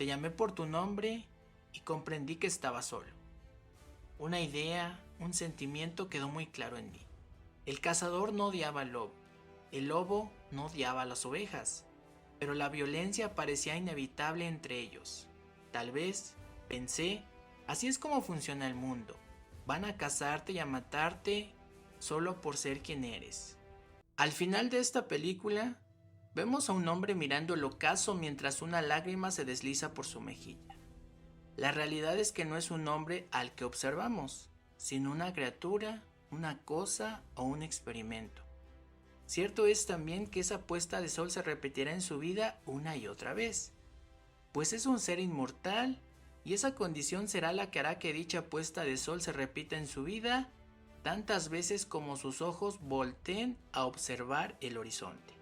Te llamé por tu nombre y comprendí que estaba solo. Una idea, un sentimiento quedó muy claro en mí. El cazador no odiaba al lobo, el lobo no odiaba a las ovejas, pero la violencia parecía inevitable entre ellos. Tal vez, pensé, así es como funciona el mundo. Van a cazarte y a matarte solo por ser quien eres. Al final de esta película, vemos a un hombre mirando el ocaso mientras una lágrima se desliza por su mejilla. La realidad es que no es un hombre al que observamos, sino una criatura, una cosa o un experimento. Cierto es también que esa puesta de sol se repetirá en su vida una y otra vez, pues es un ser inmortal y esa condición será la que hará que dicha puesta de sol se repita en su vida tantas veces como sus ojos volteen a observar el horizonte.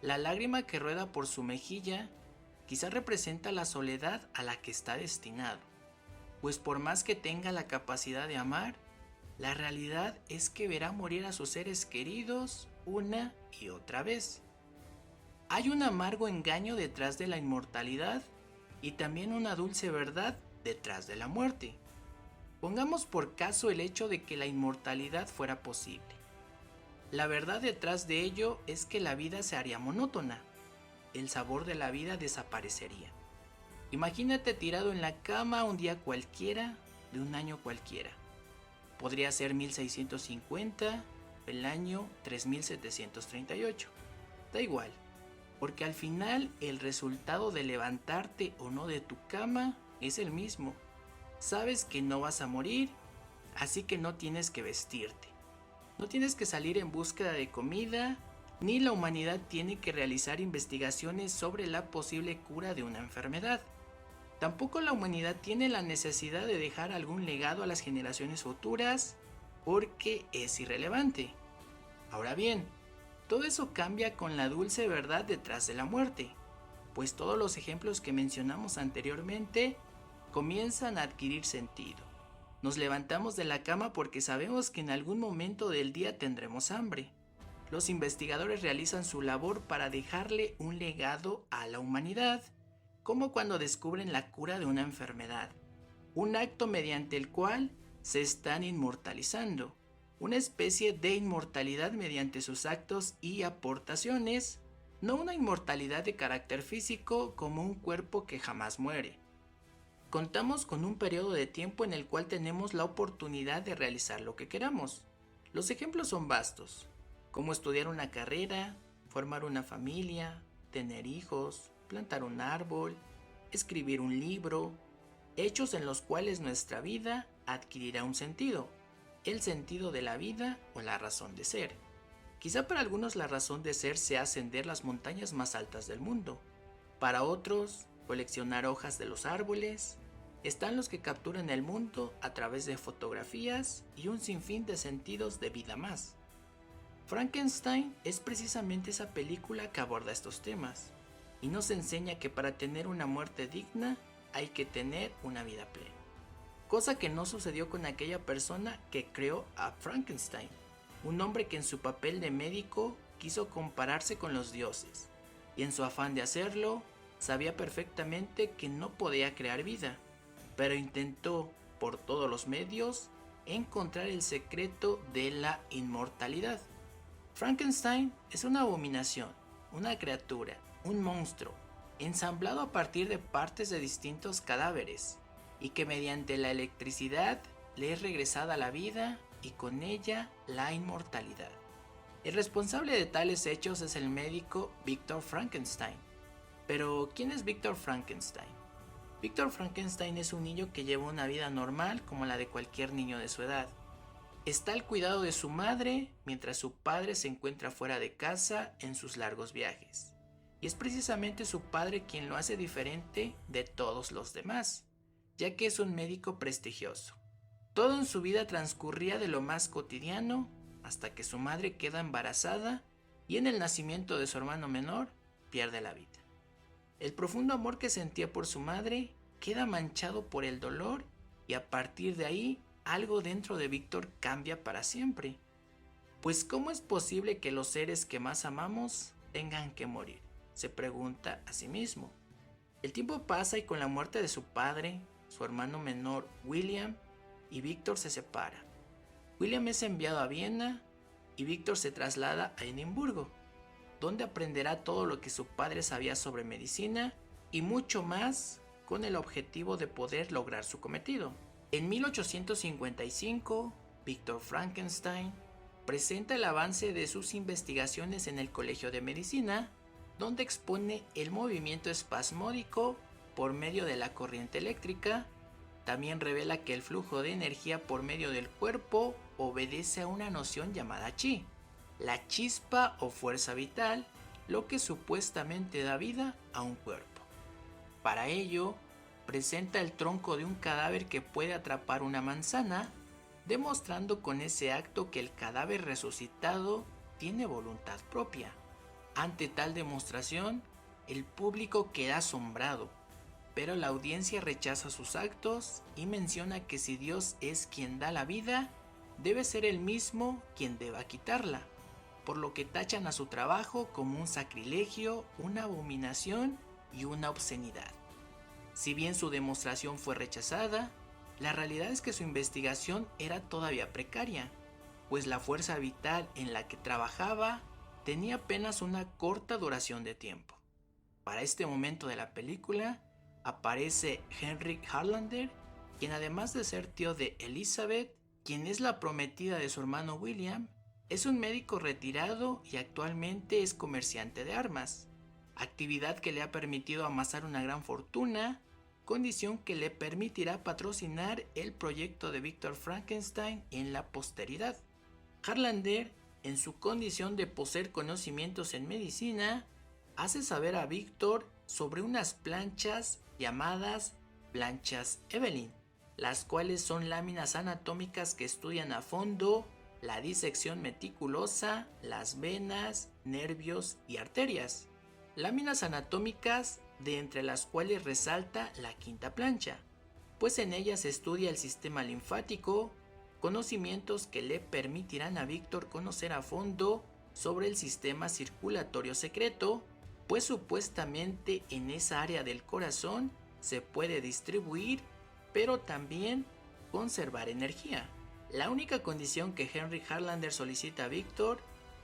La lágrima que rueda por su mejilla quizá representa la soledad a la que está destinado, pues por más que tenga la capacidad de amar, la realidad es que verá morir a sus seres queridos una y otra vez. Hay un amargo engaño detrás de la inmortalidad y también una dulce verdad detrás de la muerte. Pongamos por caso el hecho de que la inmortalidad fuera posible. La verdad detrás de ello es que la vida se haría monótona. El sabor de la vida desaparecería. Imagínate tirado en la cama un día cualquiera de un año cualquiera. Podría ser 1650, el año 3738. Da igual, porque al final el resultado de levantarte o no de tu cama es el mismo. Sabes que no vas a morir, así que no tienes que vestirte. No tienes que salir en búsqueda de comida, ni la humanidad tiene que realizar investigaciones sobre la posible cura de una enfermedad. Tampoco la humanidad tiene la necesidad de dejar algún legado a las generaciones futuras porque es irrelevante. Ahora bien, todo eso cambia con la dulce verdad detrás de la muerte, pues todos los ejemplos que mencionamos anteriormente comienzan a adquirir sentido. Nos levantamos de la cama porque sabemos que en algún momento del día tendremos hambre. Los investigadores realizan su labor para dejarle un legado a la humanidad, como cuando descubren la cura de una enfermedad, un acto mediante el cual se están inmortalizando, una especie de inmortalidad mediante sus actos y aportaciones, no una inmortalidad de carácter físico como un cuerpo que jamás muere. Contamos con un periodo de tiempo en el cual tenemos la oportunidad de realizar lo que queramos. Los ejemplos son vastos, como estudiar una carrera, formar una familia, tener hijos, plantar un árbol, escribir un libro, hechos en los cuales nuestra vida adquirirá un sentido, el sentido de la vida o la razón de ser. Quizá para algunos la razón de ser sea ascender las montañas más altas del mundo, para otros coleccionar hojas de los árboles. Están los que capturan el mundo a través de fotografías y un sinfín de sentidos de vida más. Frankenstein es precisamente esa película que aborda estos temas y nos enseña que para tener una muerte digna hay que tener una vida plena. Cosa que no sucedió con aquella persona que creó a Frankenstein, un hombre que en su papel de médico quiso compararse con los dioses y en su afán de hacerlo sabía perfectamente que no podía crear vida, pero intentó por todos los medios encontrar el secreto de la inmortalidad. Frankenstein es una abominación, una criatura, un monstruo, ensamblado a partir de partes de distintos cadáveres, y que mediante la electricidad le es regresada la vida y con ella la inmortalidad. El responsable de tales hechos es el médico Victor Frankenstein. Pero, ¿quién es Victor Frankenstein? Victor Frankenstein es un niño que lleva una vida normal como la de cualquier niño de su edad. Está al cuidado de su madre mientras su padre se encuentra fuera de casa en sus largos viajes. Y es precisamente su padre quien lo hace diferente de todos los demás, ya que es un médico prestigioso. Todo en su vida transcurría de lo más cotidiano hasta que su madre queda embarazada y en el nacimiento de su hermano menor pierde la vida. El profundo amor que sentía por su madre queda manchado por el dolor y a partir de ahí algo dentro de Víctor cambia para siempre. Pues ¿cómo es posible que los seres que más amamos tengan que morir?, se pregunta a sí mismo. El tiempo pasa y con la muerte de su padre, su hermano menor William y Víctor se separan. William es enviado a Viena y Víctor se traslada a Edimburgo, donde aprenderá todo lo que su padre sabía sobre medicina y mucho más con el objetivo de poder lograr su cometido. En 1855, Victor Frankenstein presenta el avance de sus investigaciones en el Colegio de Medicina, donde expone el movimiento espasmódico por medio de la corriente eléctrica. También revela que el flujo de energía por medio del cuerpo obedece a una noción llamada chi, la chispa o fuerza vital, lo que supuestamente da vida a un cuerpo. Para ello, presenta el tronco de un cadáver que puede atrapar una manzana, demostrando con ese acto que el cadáver resucitado tiene voluntad propia. Ante tal demostración, el público queda asombrado, pero la audiencia rechaza sus actos y menciona que si Dios es quien da la vida, debe ser él mismo quien deba quitarla, por lo que tachan a su trabajo como un sacrilegio, una abominación y una obscenidad. Si bien su demostración fue rechazada, la realidad es que su investigación era todavía precaria, pues la fuerza vital en la que trabajaba tenía apenas una corta duración de tiempo. Para este momento de la película, aparece Henrik Harlander, quien además de ser tío de Elizabeth, quien es la prometida de su hermano William, es un médico retirado y actualmente es comerciante de armas, actividad que le ha permitido amasar una gran fortuna, condición que le permitirá patrocinar el proyecto de Victor Frankenstein en la posteridad. Harlander, en su condición de poseer conocimientos en medicina, hace saber a Victor sobre unas planchas llamadas planchas Evelyn, las cuales son láminas anatómicas que estudian a fondo la disección meticulosa, las venas, nervios y arterias. Láminas anatómicas de entre las cuales resalta la quinta plancha, pues en ellas se estudia el sistema linfático, conocimientos que le permitirán a Víctor conocer a fondo sobre el sistema circulatorio secreto, pues supuestamente en esa área del corazón se puede distribuir, pero también conservar energía. La única condición que Henry Harlander solicita a Víctor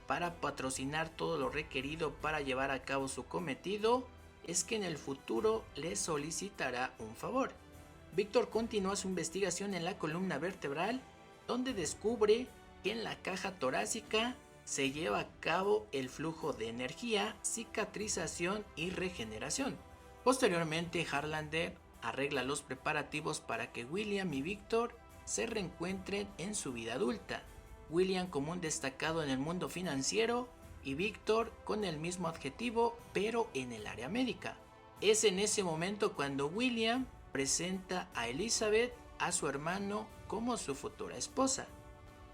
para patrocinar todo lo requerido para llevar a cabo su cometido es que en el futuro le solicitará un favor. Víctor continúa su investigación en la columna vertebral, donde descubre que en la caja torácica se lleva a cabo el flujo de energía, cicatrización y regeneración. Posteriormente, Harlander arregla los preparativos para que William y Víctor se reencuentren en su vida adulta. William como un destacado en el mundo financiero y Víctor con el mismo adjetivo pero en el área médica. Es en ese momento cuando William presenta a Elizabeth a su hermano como su futura esposa.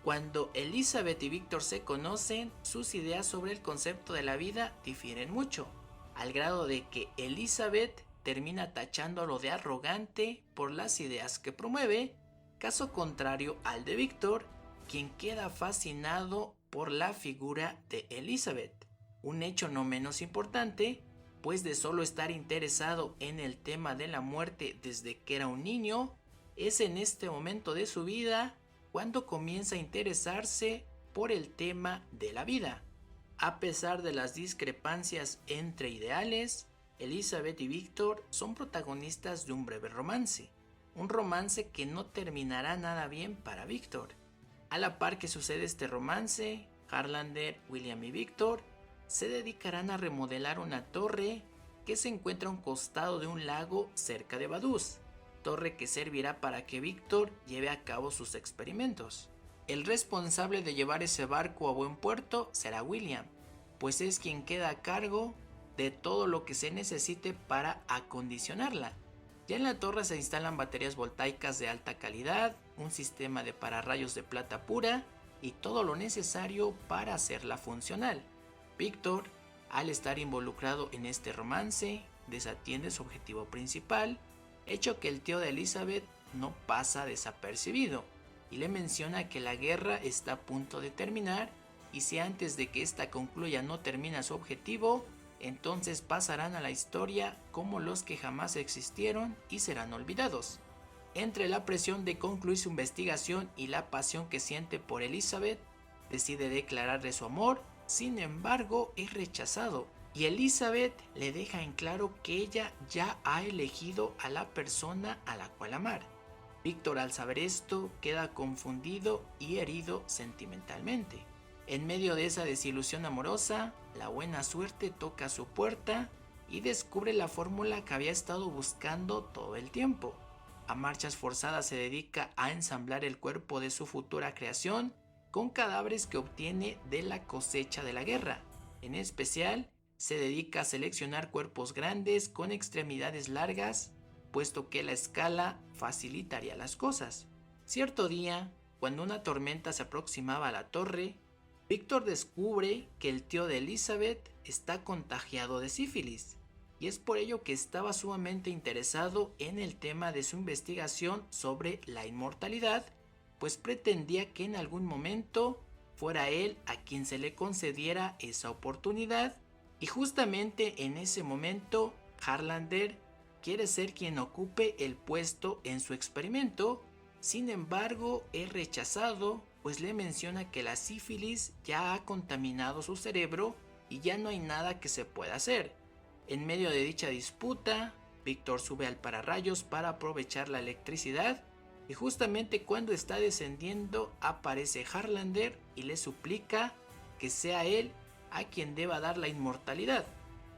Cuando Elizabeth y Víctor se conocen, sus ideas sobre el concepto de la vida difieren mucho, al grado de que Elizabeth termina tachándolo de arrogante por las ideas que promueve, caso contrario al de Víctor, quien queda fascinado por la figura de Elizabeth, un hecho no menos importante, pues de solo estar interesado en el tema de la muerte desde que era un niño, es en este momento de su vida cuando comienza a interesarse por el tema de la vida. A pesar de las discrepancias entre ideales, Elizabeth y Víctor son protagonistas de un breve romance, un romance que no terminará nada bien para Víctor. A la par que sucede este romance, Harlander, William y Víctor se dedicarán a remodelar una torre que se encuentra a un costado de un lago cerca de Vaduz, torre que servirá para que Víctor lleve a cabo sus experimentos. El responsable de llevar ese barco a buen puerto será William, pues es quien queda a cargo de todo lo que se necesite para acondicionarla. Ya en la torre se instalan baterías voltaicas de alta calidad, un sistema de pararrayos de plata pura y todo lo necesario para hacerla funcional. Víctor, al estar involucrado en este romance, desatiende su objetivo principal, hecho que el tío de Elizabeth no pasa desapercibido y le menciona que la guerra está a punto de terminar y si antes de que esta concluya no termina su objetivo, entonces pasarán a la historia como los que jamás existieron y serán olvidados. Entre la presión de concluir su investigación y la pasión que siente por Elizabeth, decide declararle su amor. Sin embargo, es rechazado y Elizabeth le deja en claro que ella ya ha elegido a la persona a la cual amar. Víctor, al saber esto, queda confundido y herido sentimentalmente. En medio de esa desilusión amorosa, la buena suerte toca su puerta y descubre la fórmula que había estado buscando todo el tiempo. A marchas forzadas se dedica a ensamblar el cuerpo de su futura creación con cadáveres que obtiene de la cosecha de la guerra. En especial, se dedica a seleccionar cuerpos grandes con extremidades largas, puesto que la escala facilitaría las cosas. Cierto día, cuando una tormenta se aproximaba a la torre, Víctor descubre que el tío de Elizabeth está contagiado de sífilis, y es por ello que estaba sumamente interesado en el tema de su investigación sobre la inmortalidad, pues pretendía que en algún momento fuera él a quien se le concediera esa oportunidad, y justamente en ese momento Harlander quiere ser quien ocupe el puesto en su experimento. Sin embargo, es rechazado, pues le menciona que la sífilis ya ha contaminado su cerebro y ya no hay nada que se pueda hacer. En medio de dicha disputa, Víctor sube al pararrayos para aprovechar la electricidad y justamente cuando está descendiendo aparece Harlander y le suplica que sea él a quien deba dar la inmortalidad.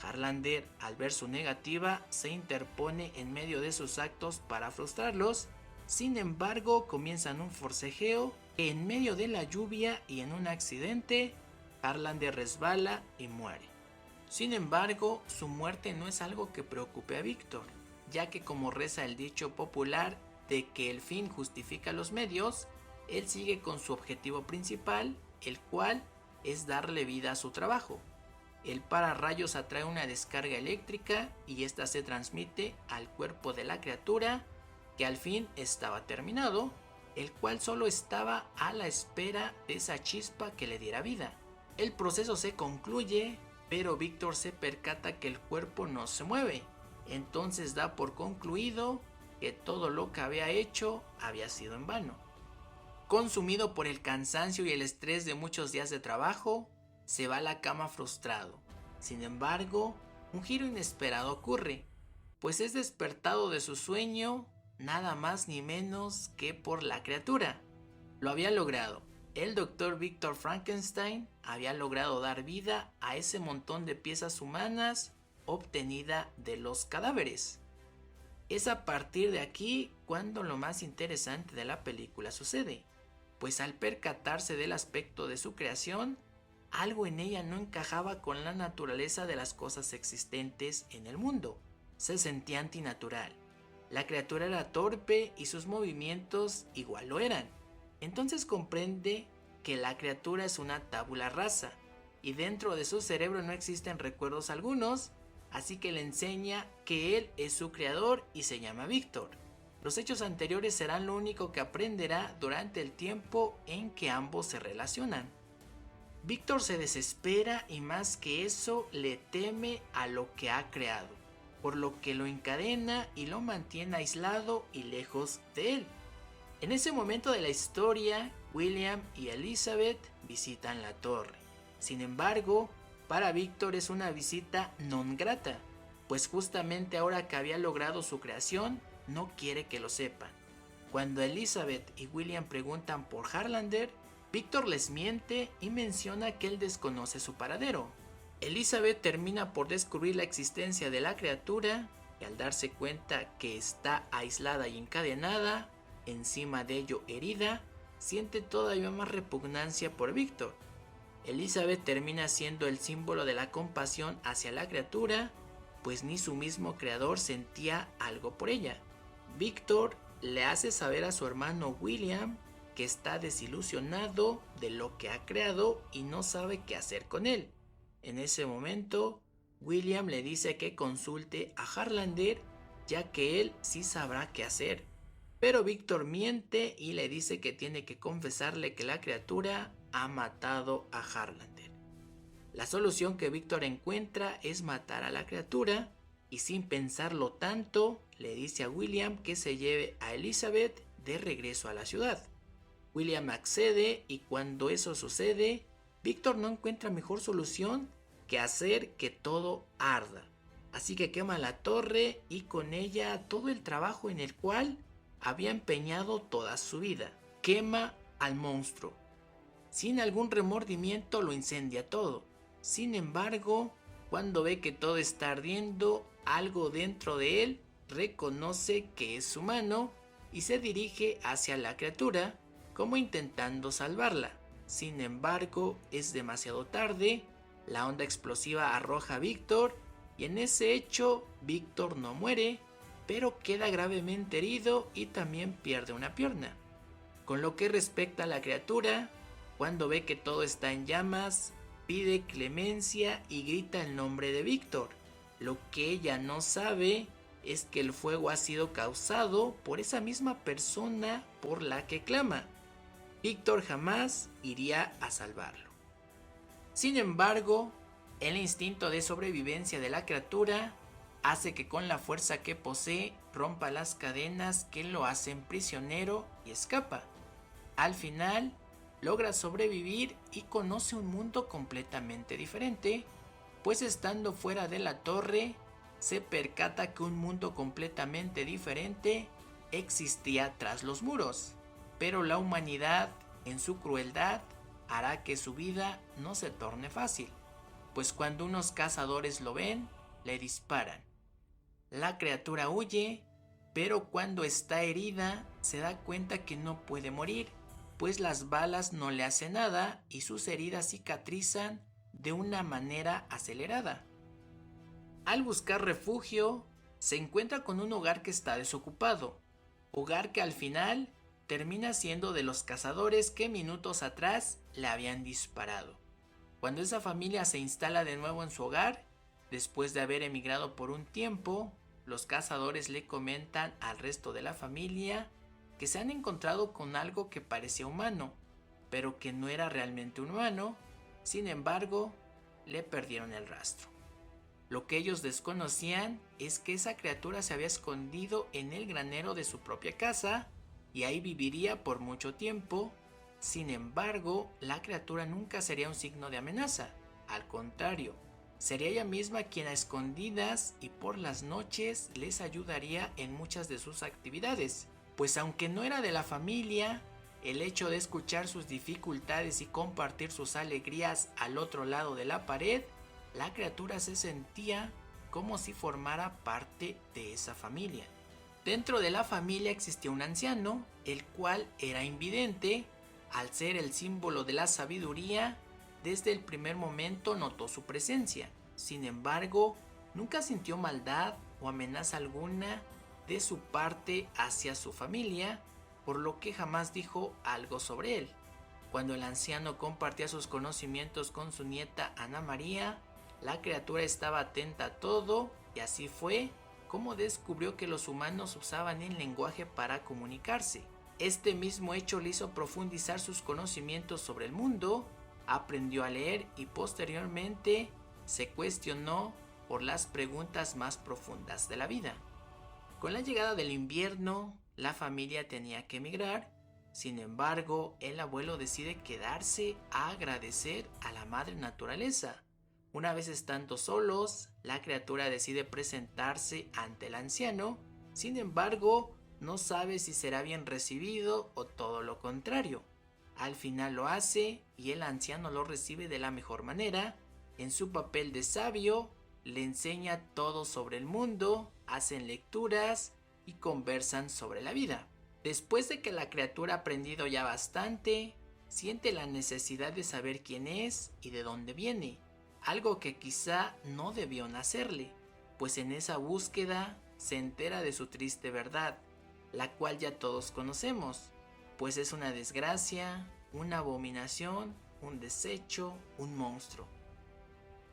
Harlander, al ver su negativa, se interpone en medio de sus actos para frustrarlos. Sin embargo, comienzan un forcejeo que en medio de la lluvia y en un accidente, Harlander resbala y muere. Sin embargo, su muerte no es algo que preocupe a Víctor, ya que como reza el dicho popular de que el fin justifica los medios, él sigue con su objetivo principal, el cual es darle vida a su trabajo. El pararrayos atrae una descarga eléctrica y esta se transmite al cuerpo de la criatura, que al fin estaba terminado, el cual solo estaba a la espera de esa chispa que le diera vida. El proceso se concluye, pero Víctor se percata que el cuerpo no se mueve, entonces da por concluido que todo lo que había hecho había sido en vano. Consumido por el cansancio y el estrés de muchos días de trabajo, se va a la cama frustrado. Sin embargo, un giro inesperado ocurre, pues es despertado de su sueño nada más ni menos que por la criatura. Lo había logrado. El doctor Victor Frankenstein había logrado dar vida a ese montón de piezas humanas obtenida de los cadáveres. Es a partir de aquí cuando lo más interesante de la película sucede, pues al percatarse del aspecto de su creación, algo en ella no encajaba con la naturaleza de las cosas existentes en el mundo. Se sentía antinatural. La criatura era torpe y sus movimientos igual lo eran. Entonces comprende que la criatura es una tabula rasa y dentro de su cerebro no existen recuerdos algunos, así que le enseña que él es su creador y se llama Víctor. Los hechos anteriores serán lo único que aprenderá durante el tiempo en que ambos se relacionan. Víctor se desespera y más que eso le teme a lo que ha creado, por lo que lo encadena y lo mantiene aislado y lejos de él. En ese momento de la historia, William y Elizabeth visitan la torre. Sin embargo, para Víctor es una visita non grata, pues justamente ahora que había logrado su creación, no quiere que lo sepan. Cuando Elizabeth y William preguntan por Harlander, Víctor les miente y menciona que él desconoce su paradero. Elizabeth termina por descubrir la existencia de la criatura y al darse cuenta que está aislada y encadenada, encima de ello herida, siente todavía más repugnancia por Víctor. Elizabeth termina siendo el símbolo de la compasión hacia la criatura, pues ni su mismo creador sentía algo por ella. Víctor le hace saber a su hermano William que está desilusionado de lo que ha creado y no sabe qué hacer con él. En ese momento, William le dice que consulte a Harlander, ya que él sí sabrá qué hacer. Pero Víctor miente y le dice que tiene que confesarle que la criatura ha matado a Harlander. La solución que Víctor encuentra es matar a la criatura y sin pensarlo tanto le dice a William que se lleve a Elizabeth de regreso a la ciudad. William accede y cuando eso sucede, Víctor no encuentra mejor solución que hacer que todo arda. Así que quema la torre y con ella todo el trabajo en el cual había empeñado toda su vida. Quema al monstruo. Sin algún remordimiento lo incendia todo. Sin embargo, cuando ve que todo está ardiendo, algo dentro de él reconoce que es humano y se dirige hacia la criatura como intentando salvarla. Sin embargo, es demasiado tarde, la onda explosiva arroja a Víctor y en ese hecho Víctor no muere, pero queda gravemente herido y también pierde una pierna. Con lo que respecta a la criatura, cuando ve que todo está en llamas, pide clemencia y grita el nombre de Víctor. Lo que ella no sabe es que el fuego ha sido causado por esa misma persona por la que clama. Víctor jamás iría a salvarlo. Sin embargo, el instinto de sobrevivencia de la criatura hace que con la fuerza que posee rompa las cadenas que lo hacen prisionero y escapa. Al final, logra sobrevivir y conoce un mundo completamente diferente, pues estando fuera de la torre, se percata que un mundo completamente diferente existía tras los muros. Pero la humanidad, en su crueldad, hará que su vida no se torne fácil, pues cuando unos cazadores lo ven, le disparan. La criatura huye, pero cuando está herida, se da cuenta que no puede morir, pues las balas no le hacen nada y sus heridas cicatrizan de una manera acelerada. Al buscar refugio, se encuentra con un hogar que está desocupado, hogar que al final termina siendo de los cazadores que minutos atrás le habían disparado. Cuando esa familia se instala de nuevo en su hogar, después de haber emigrado por un tiempo, los cazadores le comentan al resto de la familia que se han encontrado con algo que parecía humano, pero que no era realmente un humano. Sin embargo, le perdieron el rastro. Lo que ellos desconocían es que esa criatura se había escondido en el granero de su propia casa y ahí viviría por mucho tiempo. Sin embargo, la criatura nunca sería un signo de amenaza. Al contrario, sería ella misma quien a escondidas y por las noches les ayudaría en muchas de sus actividades. Pues aunque no era de la familia, el hecho de escuchar sus dificultades y compartir sus alegrías al otro lado de la pared, la criatura se sentía como si formara parte de esa familia. Dentro de la familia existía un anciano, el cual era invidente. Al ser el símbolo de la sabiduría, desde el primer momento notó su presencia. Sin embargo, nunca sintió maldad o amenaza alguna de su parte hacia su familia, por lo que jamás dijo algo sobre él. Cuando el anciano compartía sus conocimientos con su nieta Ana María, la criatura estaba atenta a todo y así fue como descubrió que los humanos usaban el lenguaje para comunicarse. Este mismo hecho le hizo profundizar sus conocimientos sobre el mundo, aprendió a leer y posteriormente se cuestionó por las preguntas más profundas de la vida. Con la llegada del invierno, la familia tenía que emigrar. Sin embargo, el abuelo decide quedarse a agradecer a la madre naturaleza. Una vez estando solos, la criatura decide presentarse ante el anciano. Sin embargo, no sabe si será bien recibido o todo lo contrario. Al final lo hace y el anciano lo recibe de la mejor manera. En su papel de sabio, le enseña todo sobre el mundo, hacen lecturas y conversan sobre la vida. Después de que la criatura ha aprendido ya bastante, siente la necesidad de saber quién es y de dónde viene, algo que quizá no debió nacerle, pues en esa búsqueda se entera de su triste verdad, la cual ya todos conocemos, pues es una desgracia, una abominación, un desecho, un monstruo.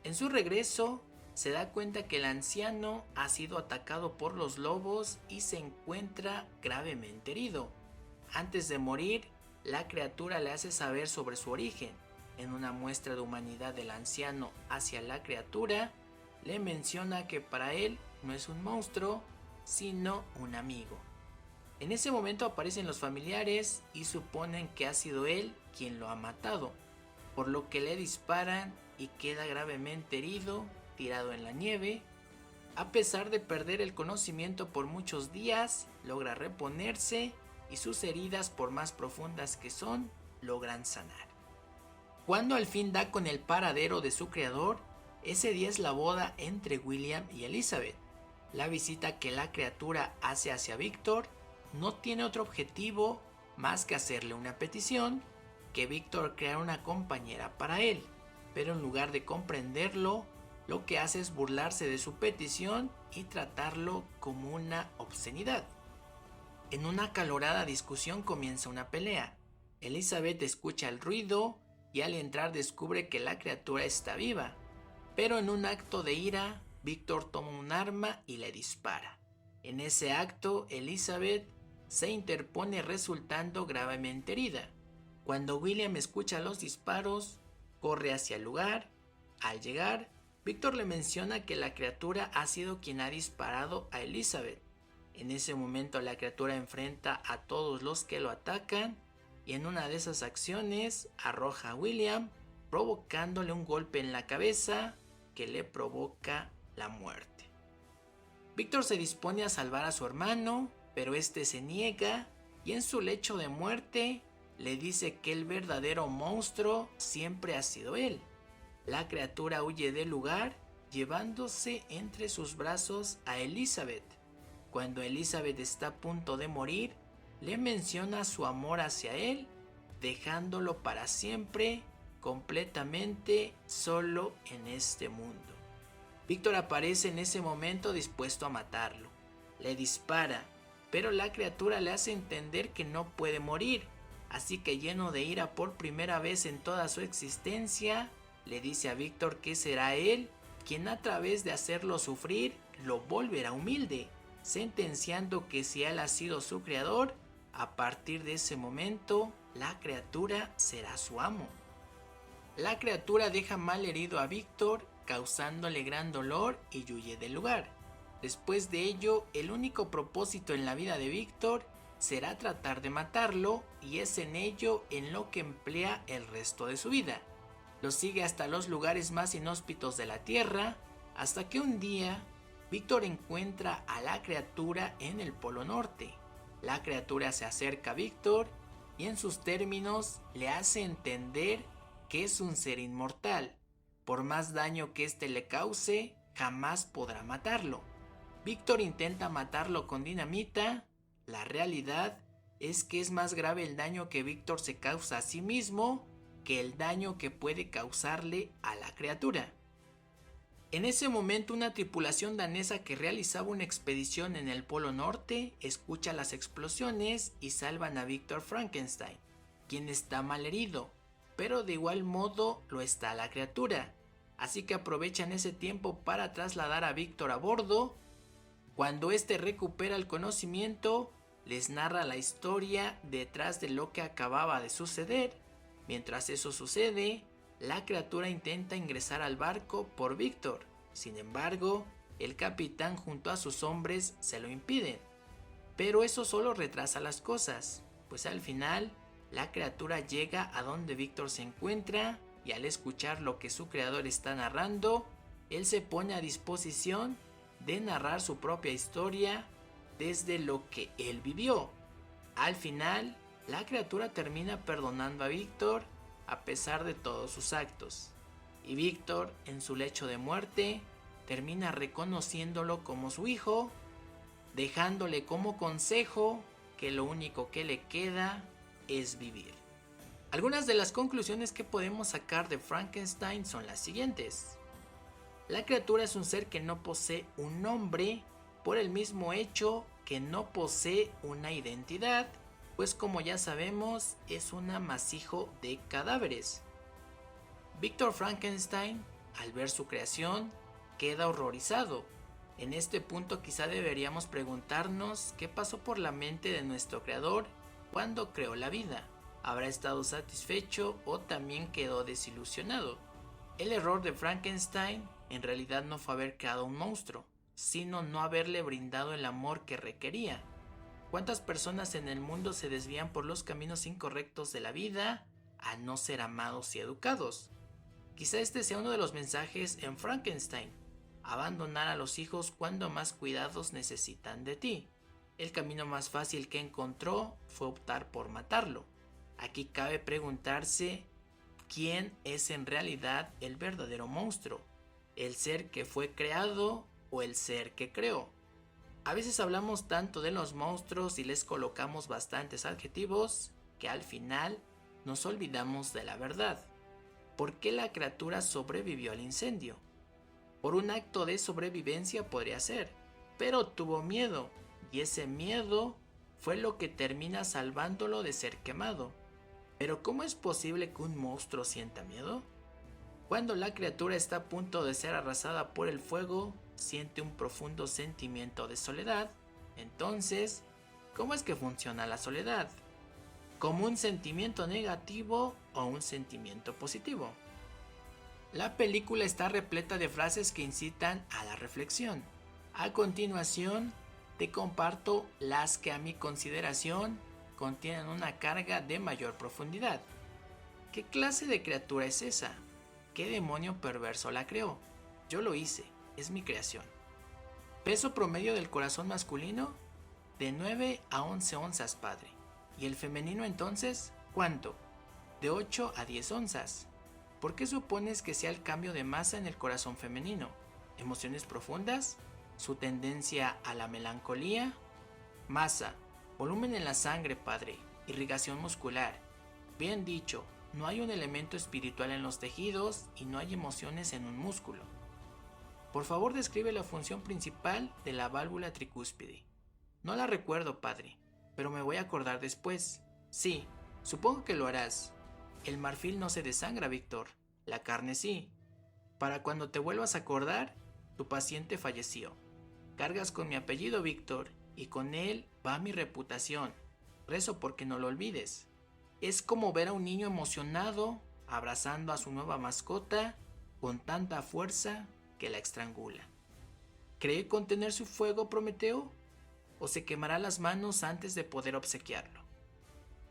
En su regreso, se da cuenta que el anciano ha sido atacado por los lobos y se encuentra gravemente herido. Antes de morir, la criatura le hace saber sobre su origen, en una muestra de humanidad del anciano hacia la criatura, le menciona que para él no es un monstruo, sino un amigo. En ese momento aparecen los familiares y suponen que ha sido él quien lo ha matado, por lo que le disparan y queda gravemente herido, tirado en la nieve. A pesar de perder el conocimiento por muchos días, logra reponerse y sus heridas, por más profundas que son, logran sanar. Cuando al fin da con el paradero de su creador, ese día es la boda entre William y Elizabeth. La visita que la criatura hace hacia Víctor no tiene otro objetivo más que hacerle una petición, que Víctor crea una compañera para él, pero en lugar de comprenderlo, lo que hace es burlarse de su petición y tratarlo como una obscenidad. En una acalorada discusión comienza una pelea. Elizabeth escucha el ruido y al entrar descubre que la criatura está viva, pero en un acto de ira, Víctor toma un arma y le dispara. En ese acto, Elizabeth se interpone resultando gravemente herida. Cuando William escucha los disparos, corre hacia el lugar. Al llegar, Víctor le menciona que la criatura ha sido quien ha disparado a Elizabeth. En ese momento la criatura enfrenta a todos los que lo atacan y en una de esas acciones arroja a William, provocándole un golpe en la cabeza que le provoca la muerte. Víctor se dispone a salvar a su hermano, pero este se niega y en su lecho de muerte le dice que el verdadero monstruo siempre ha sido él. La criatura huye del lugar, llevándose entre sus brazos a Elizabeth. Cuando Elizabeth está a punto de morir, le menciona su amor hacia él, dejándolo para siempre, completamente solo en este mundo. Víctor aparece en ese momento dispuesto a matarlo. Le dispara, pero la criatura le hace entender que no puede morir, así que lleno de ira por primera vez en toda su existencia, le dice a Víctor que será él quien a través de hacerlo sufrir lo volverá humilde, sentenciando que si él ha sido su creador, a partir de ese momento la criatura será su amo. La criatura deja mal herido a Víctor, causándole gran dolor y huye del lugar. Después de ello, el único propósito en la vida de Víctor será tratar de matarlo, y es en ello en lo que emplea el resto de su vida. Lo sigue hasta los lugares más inhóspitos de la tierra, hasta que un día Víctor encuentra a la criatura en el Polo Norte. La criatura se acerca a Víctor y en sus términos le hace entender que es un ser inmortal. Por más daño que éste le cause, jamás podrá matarlo. Víctor intenta matarlo con dinamita. La realidad es que es más grave el daño que Víctor se causa a sí mismo que el daño que puede causarle a la criatura. En ese momento, una tripulación danesa que realizaba una expedición en el Polo Norte escucha las explosiones y salvan a Víctor Frankenstein, quien está mal herido, pero de igual modo lo está la criatura. Así que aprovechan ese tiempo para trasladar a Víctor a bordo. Cuando este recupera el conocimiento, les narra la historia detrás de lo que acababa de suceder. Mientras eso sucede, la criatura intenta ingresar al barco por Víctor. Sin embargo, el capitán junto a sus hombres se lo impiden. Pero eso solo retrasa las cosas, pues al final la criatura llega a donde Víctor se encuentra y al escuchar lo que su creador está narrando, él se pone a disposición de narrar su propia historia desde lo que él vivió. Al final, la criatura termina perdonando a Víctor a pesar de todos sus actos, y Víctor, en su lecho de muerte, termina reconociéndolo como su hijo, dejándole como consejo que lo único que le queda es vivir. Algunas de las conclusiones que podemos sacar de Frankenstein son las siguientes. La criatura es un ser que no posee un nombre por el mismo hecho que no posee una identidad, pues como ya sabemos es un amasijo de cadáveres. Víctor Frankenstein, al ver su creación, queda horrorizado. En este punto quizá deberíamos preguntarnos qué pasó por la mente de nuestro creador cuando creó la vida. Habrá estado satisfecho o también quedó desilusionado. El error de Frankenstein en realidad no fue haber creado un monstruo, sino no haberle brindado el amor que requería. ¿Cuántas personas en el mundo se desvían por los caminos incorrectos de la vida al no ser amados y educados? Quizá este sea uno de los mensajes en Frankenstein: abandonar a los hijos cuando más cuidados necesitan de ti. El camino más fácil que encontró fue optar por matarlo. Aquí cabe preguntarse quién es en realidad el verdadero monstruo, el ser que fue creado o el ser que creó. A veces hablamos tanto de los monstruos y les colocamos bastantes adjetivos que al final nos olvidamos de la verdad. ¿Por qué la criatura sobrevivió al incendio? Por un acto de sobrevivencia podría ser, pero tuvo miedo, y ese miedo fue lo que termina salvándolo de ser quemado. Pero ¿cómo es posible que un monstruo sienta miedo? Cuando la criatura está a punto de ser arrasada por el fuego, siente un profundo sentimiento de soledad. Entonces, ¿cómo es que funciona la soledad? ¿Como un sentimiento negativo o un sentimiento positivo? La película está repleta de frases que incitan a la reflexión. A continuación, te comparto las que a mi consideración contienen una carga de mayor profundidad. ¿Qué clase de criatura es esa? ¿Qué demonio perverso la creó? Yo lo hice, es mi creación. Peso promedio del corazón masculino, de 9 a 11 onzas, padre. ¿Y el femenino entonces, cuánto? De 8 a 10 onzas. ¿Por qué supones que sea el cambio de masa en el corazón femenino? ¿Emociones profundas? ¿Su tendencia a la melancolía? Masa, volumen en la sangre, padre. Irrigación muscular. Bien dicho, no hay un elemento espiritual en los tejidos y no hay emociones en un músculo. Por favor, describe la función principal de la válvula tricúspide. No la recuerdo, padre, pero me voy a acordar después. Sí, supongo que lo harás. El marfil no se desangra, Víctor. La carne sí. Para cuando te vuelvas a acordar, tu paciente falleció. Cargas con mi apellido, Víctor, y con él va mi reputación. Rezo porque no lo olvides. Es como ver a un niño emocionado abrazando a su nueva mascota con tanta fuerza que la estrangula. ¿Cree contener su fuego, Prometeo? ¿O se quemará las manos antes de poder obsequiarlo?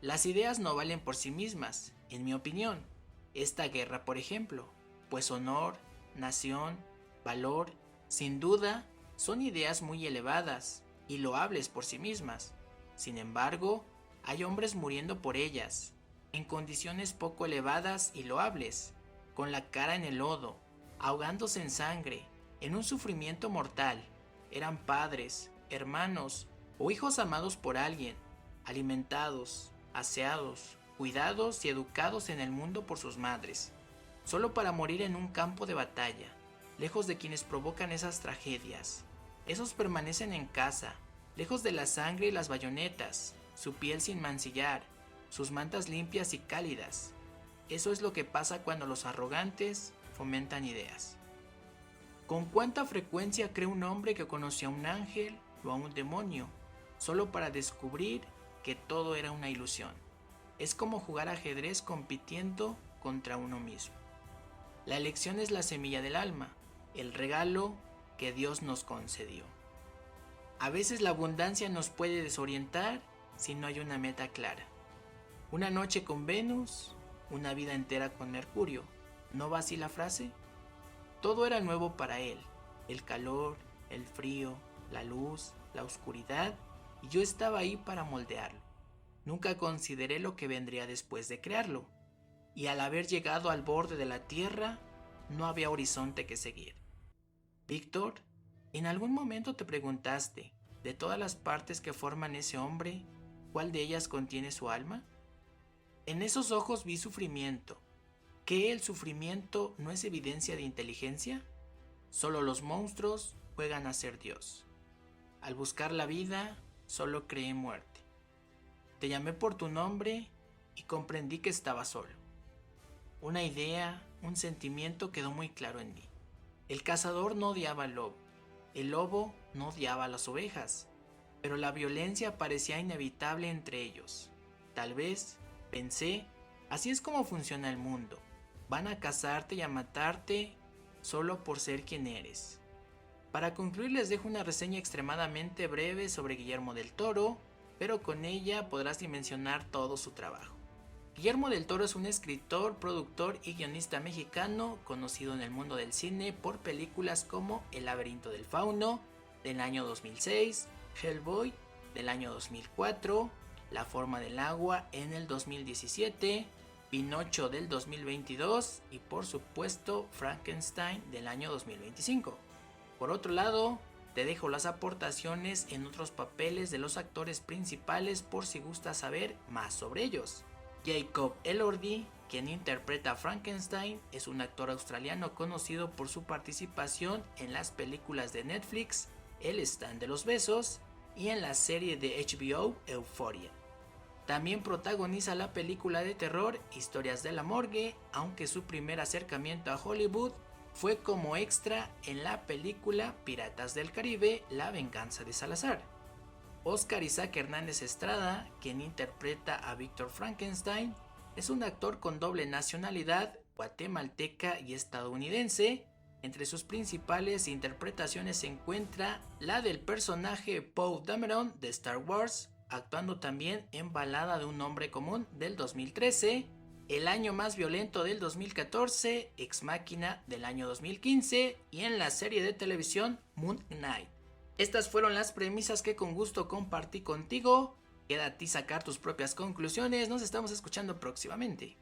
Las ideas no valen por sí mismas, en mi opinión. Esta guerra, por ejemplo, pues honor, nación, valor, sin duda, son ideas muy elevadas y loables por sí mismas. Sin embargo, hay hombres muriendo por ellas, en condiciones poco elevadas y loables, con la cara en el lodo, ahogándose en sangre, en un sufrimiento mortal. Eran padres, hermanos o hijos amados por alguien, alimentados, aseados, cuidados y educados en el mundo por sus madres, solo para morir en un campo de batalla, lejos de quienes provocan esas tragedias. Esos permanecen en casa, lejos de la sangre y las bayonetas, su piel sin mancillar, sus mantas limpias y cálidas. Eso es lo que pasa cuando los arrogantes fomentan ideas. ¿Con cuánta frecuencia cree un hombre que conoció a un ángel o a un demonio, solo para descubrir que todo era una ilusión? Es como jugar ajedrez compitiendo contra uno mismo. La elección es la semilla del alma, el regalo que Dios nos concedió. A veces la abundancia nos puede desorientar si no hay una meta clara. Una noche con Venus, una vida entera con Mercurio. ¿No va así la frase? Todo era nuevo para él, el calor, el frío, la luz, la oscuridad, y yo estaba ahí para moldearlo. Nunca consideré lo que vendría después de crearlo, y al haber llegado al borde de la Tierra, no había horizonte que seguir. Víctor, ¿en algún momento te preguntaste, de todas las partes que forman ese hombre, cuál de ellas contiene su alma? En esos ojos vi sufrimiento. ¿Qué el sufrimiento no es evidencia de inteligencia? Solo los monstruos juegan a ser Dios. Al buscar la vida, solo creé muerte. Te llamé por tu nombre y comprendí que estaba solo. Una idea, un sentimiento quedó muy claro en mí. El cazador no odiaba al lobo. El lobo no odiaba a las ovejas. Pero la violencia parecía inevitable entre ellos. Tal vez Pensé, así es como funciona el mundo. Van a cazarte y a matarte solo por ser quien eres. Para concluir les dejo una reseña extremadamente breve sobre Guillermo del Toro, pero con ella podrás dimensionar todo su trabajo. Guillermo del Toro es un escritor, productor y guionista mexicano conocido en el mundo del cine por películas como El laberinto del fauno del año 2006, Hellboy del año 2004, La forma del agua en el 2017, Pinocho del 2022 y por supuesto Frankenstein del año 2025. Por otro lado, te dejo las aportaciones en otros papeles de los actores principales por si gustas saber más sobre ellos. Jacob Elordi, quien interpreta a Frankenstein, es un actor australiano conocido por su participación en las películas de Netflix El stand de los besos y en la serie de HBO Euphoria. También protagoniza la película de terror Historias de la morgue, aunque su primer acercamiento a Hollywood fue como extra en la película Piratas del Caribe, La venganza de Salazar. Oscar Isaac Hernández Estrada, quien interpreta a Víctor Frankenstein, es un actor con doble nacionalidad, guatemalteca y estadounidense. Entre sus principales interpretaciones se encuentra la del personaje Poe Dameron de Star Wars, actuando también en Balada de un hombre común del 2013, El año más violento del 2014, Ex Machina del año 2015 y en la serie de televisión Moon Knight. Estas fueron las premisas que con gusto compartí contigo. Queda a ti sacar tus propias conclusiones. Nos estamos escuchando próximamente.